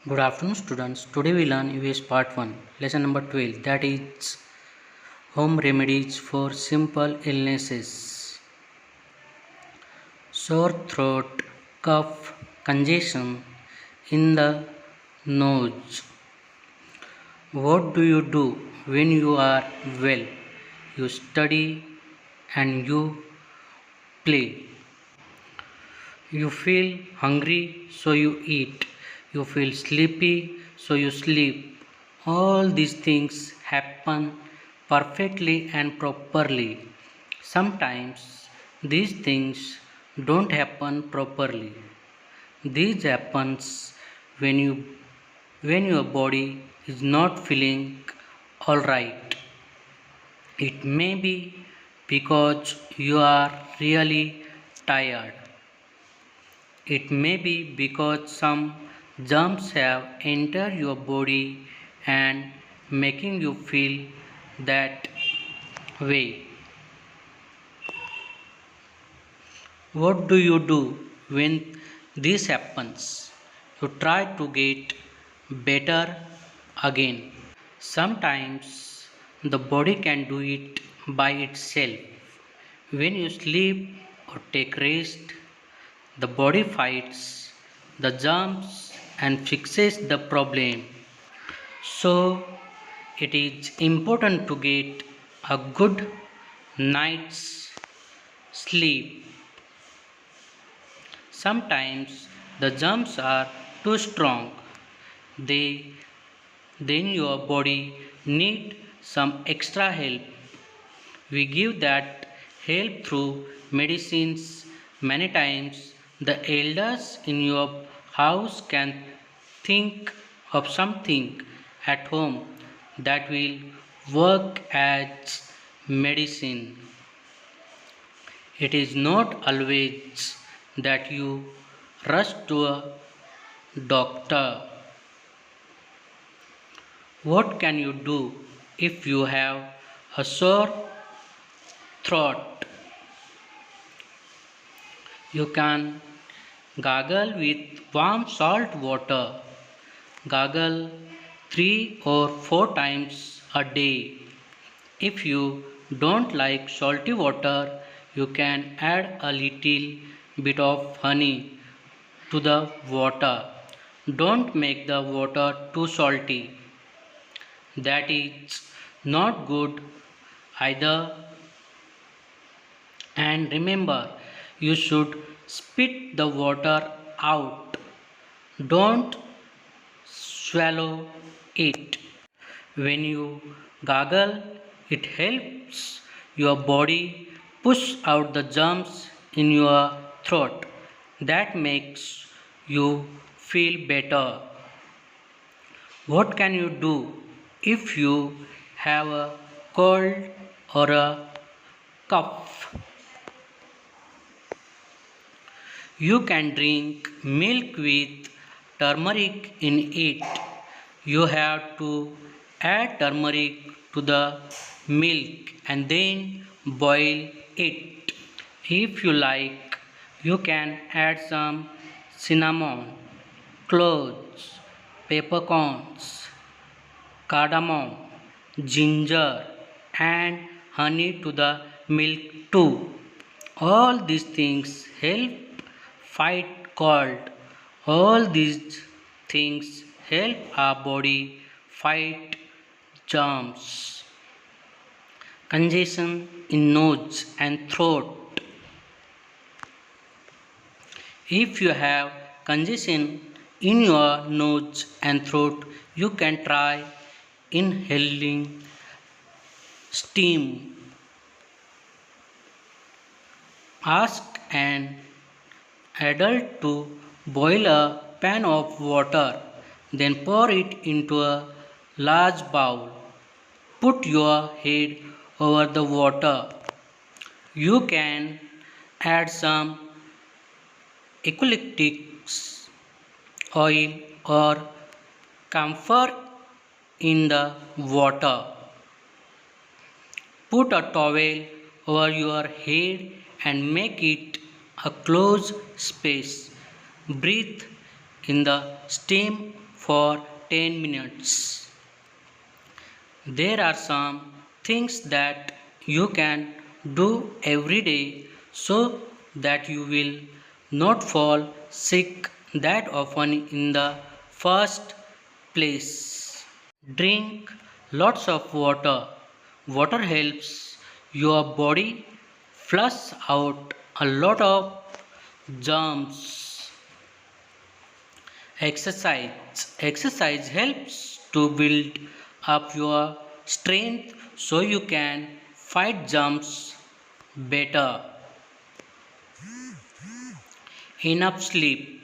Good afternoon, students. Today we learn EVS Part 1, Lesson number 12, that is Home Remedies for Simple Illnesses. Sore throat, cough, congestion in the nose. What do you do when you are well? You study and you play. You feel hungry, so you eat. You feel sleepy, so you sleep. All these things happen perfectly and properly. Sometimes these things don't happen properly. This happens when your body is not feeling alright. It may be because you are really tired. It may be because some germs have entered your body and making you feel that way. What do you do when this happens? You try to get better again. Sometimes the body can do it by itself. When you sleep or take rest, the body fights the germs and fixes the problem. So, it is important to get a good night's sleep. Sometimes the germs are too strong. They then your body need some extra help. We give that help through medicines. Many times the elders in your house can think of something at home that will work as medicine. It is not always that you rush to a doctor. What can you do if you have a sore throat? You can gargle with warm salt water. Gargle 3 or 4 times a day. If you don't like salty water, you can add a little bit of honey to the water. Don't make the water too salty. That is not good either. And remember, you should spit the water out. Don't swallow it. When you gargle, it helps your body push out the germs in your throat. That makes you feel better. What can you do if you have a cold or a cough? You can drink milk with turmeric in it. You have to add turmeric to the milk and then boil it. If you like, you can add some cinnamon, cloves, peppercorns, cardamom, ginger, and honey to the milk too. All these things help fight cold. All these things help our body fight germs. Congestion in nose and throat. If you have congestion in your nose and throat, you can try inhaling steam. Ask an adult to boil a pan of water, then pour it into a large bowl. Put your head over the water. You can add some eucalyptus oil or camphor in the water. Put a towel over your head and make it a closed space. Breathe in the steam for 10 minutes. There are some things that you can do every day so that you will not fall sick that often in the first place. Drink lots of water. Water helps your body flush out a lot of germs. Exercise. Exercise helps to build up your strength so you can fight germs better. Enough sleep.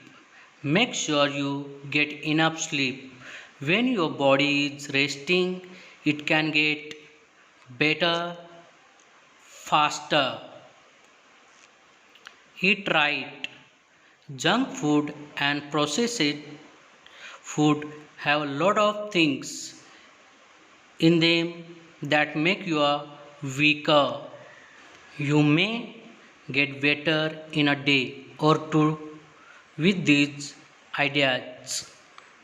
Make sure you get enough sleep. When your body is resting, it can get better faster. Eat right. Junk food and processed food have a lot of things in them that make you weaker. You may get better in a day or two with these ideas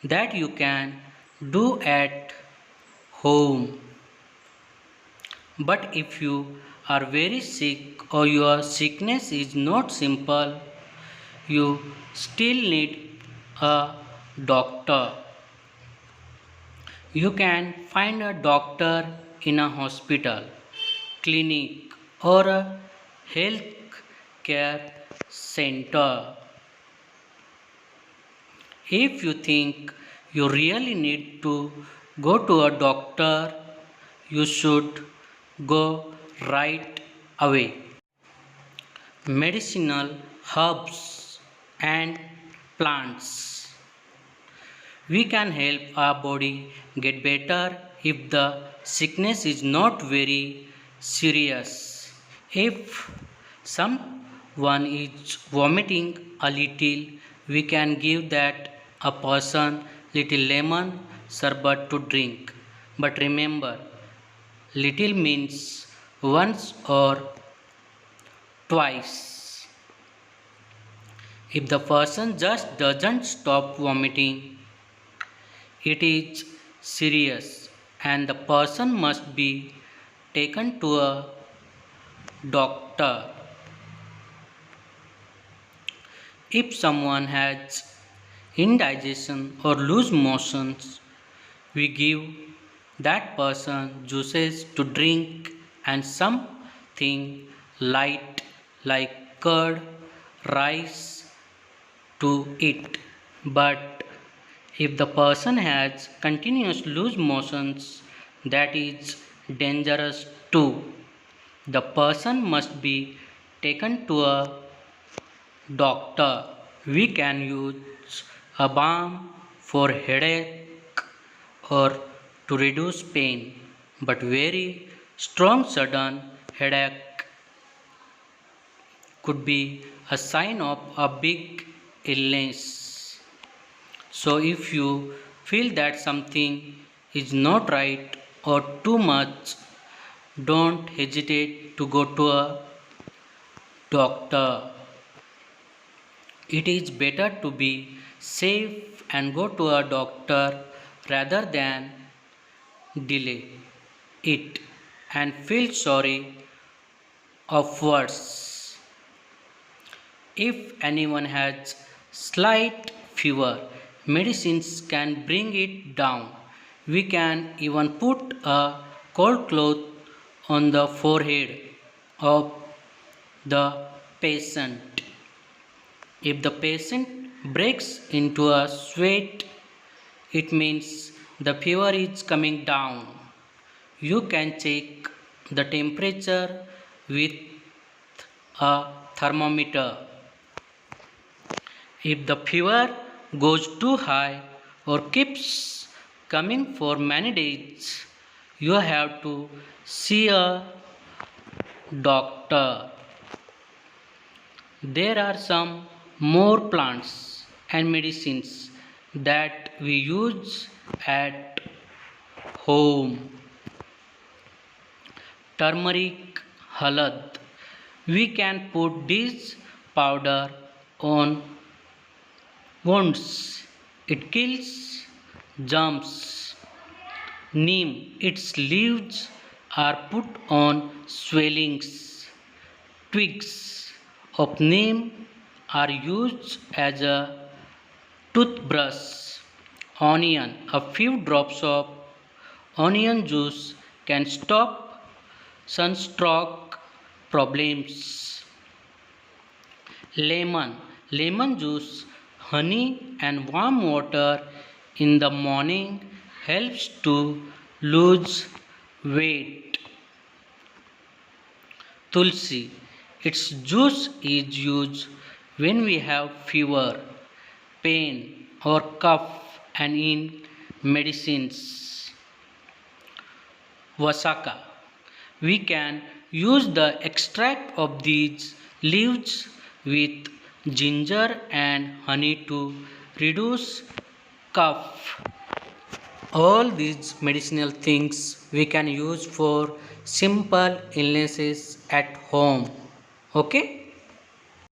that you can do at home. But if you are very sick or your sickness is not simple, you still need a doctor. You can find a doctor in a hospital, clinic, or a health care center. If you think you really need to go to a doctor, you should go right away. Medicinal herbs and plants. We can help our body get better if the sickness is not very serious. If someone is vomiting a little, we can give that a person little lemon sherbet to drink. But remember, little means once or twice. If the person just doesn't stop vomiting, it is serious and the person must be taken to a doctor. If someone has indigestion or loose motions, we give that person juices to drink and something light like curd, rice to eat. But if the person has continuous loose motions, that is dangerous too. The person must be taken to a doctor. We can use a balm for headache or to reduce pain, but very strong sudden headache could be a sign of a big illness. So if you feel that something is not right or too much, don't hesitate to go to a doctor. It is better to be safe and go to a doctor rather than delay it and feel sorry afterwards. If anyone has slight fever, medicines can bring it down. We can even put a cold cloth on the forehead of the patient. If the patient breaks into a sweat, it means the fever is coming down. You can check the temperature with a thermometer. If the fever goes too high or keeps coming for many days, you have to see a doctor. There are some more plants and medicines that we use at home. Turmeric, halad. We can put this powder on wounds. It kills germs. Neem, its leaves are put on swellings. Twigs of neem are used as a toothbrush. Onion, a few drops of onion juice can stop sunstroke problems. Lemon, lemon juice, honey, and warm water in the morning helps to lose weight. Tulsi, its juice is used when we have fever, pain, or cough and in medicines. Vasaka, we can use the extract of these leaves with ginger and honey to reduce cough. All these medicinal things we can use for simple illnesses at home. Okay.